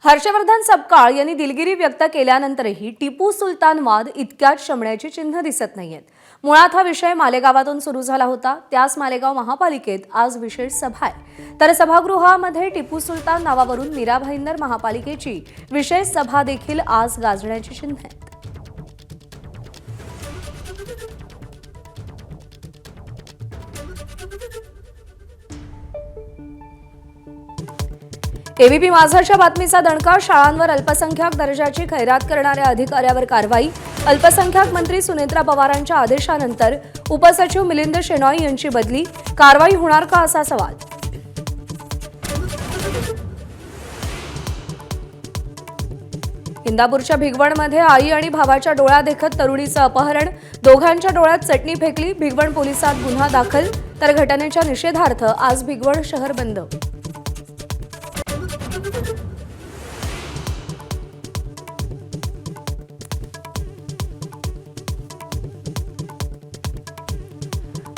हर्षवर्धन सपकाळ यांनी दिलगिरी व्यक्त केल्यानंतरही टिपू सुलतान वाद इतक्यात शमण्याची चिन्ह दिसत नाहीयेत। मुळात हा विषय मालेगावातून सुरू झाला होता। त्याच मालेगाव महापालिकेत आज विशेष सभा आहे, तर सभागृहामध्ये टिपू सुलतान नावावरून मीरा भाईंदर महापालिकेची विशेष सभा देखील आज गाजण्याची चिन्ह आहेत। एबीपी माझाच्या बातमीचा दणका। शाळांवर अल्पसंख्याक दर्जाची खैरात करणाऱ्या अधिकाऱ्यावर कारवाई। अल्पसंख्याक मंत्री सुनेत्रा पवारांच्या आदेशानंतर उपसचिव मिलिंद शेनॉय यांची बदली। कारवाई होणार का असा सवाल। इंदापूरच्या भिगवणमध्ये आई आणि भावाच्या डोळा देखत तरुणीचं अपहरण। दोघांच्या डोळ्यात चटणी फेकली। भिगवण पोलिसात गुन्हा दाखल। तर घटनेच्या निषेधार्थ आज भिगवण शहर बंद।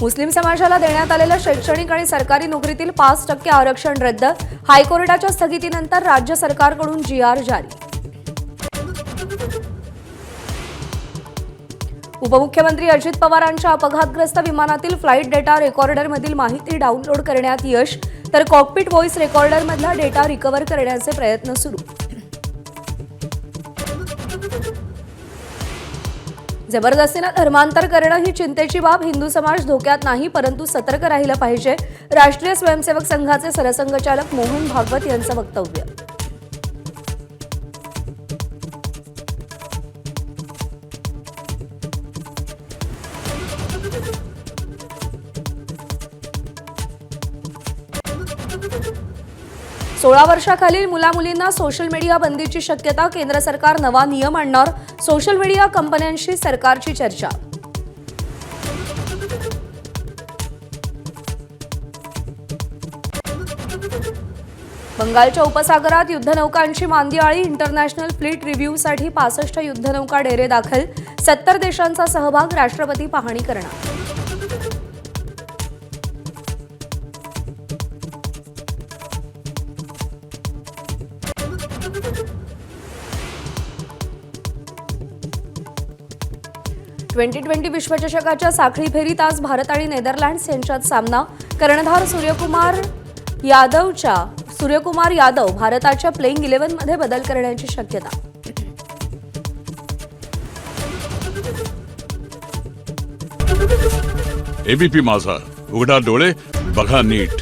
मुस्लिम समाजाला देण्यात आलेलं शैक्षणिक आणि सरकारी नोकरीतील 5% आरक्षण रद्द। हायकोर्टाच्या स्थगितीनंतर राज्य सरकारकडून GR जारी। उपमुख्यमंत्री अजित पवारांच्या अपघातग्रस्त विमानातील फ्लाईट डेटा रेकॉर्डरमधील माहिती डाउनलोड करण्यात यश। तर कॉकपिट व्हॉइस रेकॉर्डरमधला डेटा रिकव्हर करण्याचे प्रयत्न सुरू। जबरदस्तीने धर्मांतर करणं ही चिंतेची बाब। हिंदू समाज धोक्यात नाही, परंतु सतर्क राहिलं पाहिजे। राष्ट्रीय स्वयंसेवक संघाचे सरसंघचालक मोहन भागवत यांचं वक्तव्य। सोळा वर्षाखालील मुलामुलींना सोशल मीडिया बंदीची शक्यता। केंद्र सरकार नवा नियम आणणार। सोशल मीडिया कंपन्यांशी सरकारची चर्चा। बंगालच्या उपसागरात युद्धनौकांची मांदियाळी। इंटरनॅशनल फ्लीट रिव्ह्यूसाठी 65 युद्धनौका डेरे दाखल। 70 देशांचा सहभाग। राष्ट्रपती पाहणी करणार। T20 विश्वचषकाच्या साखळी फेरीत आज भारत आणि नेदरलँड्स यांच्यात सामना। कर्णधार सूर्यकुमार यादव भारताच्या प्लेइंग 11 मध्ये बदल करण्याची शक्यता। एबीपी माझा, उघडा डोळे बघा नीट।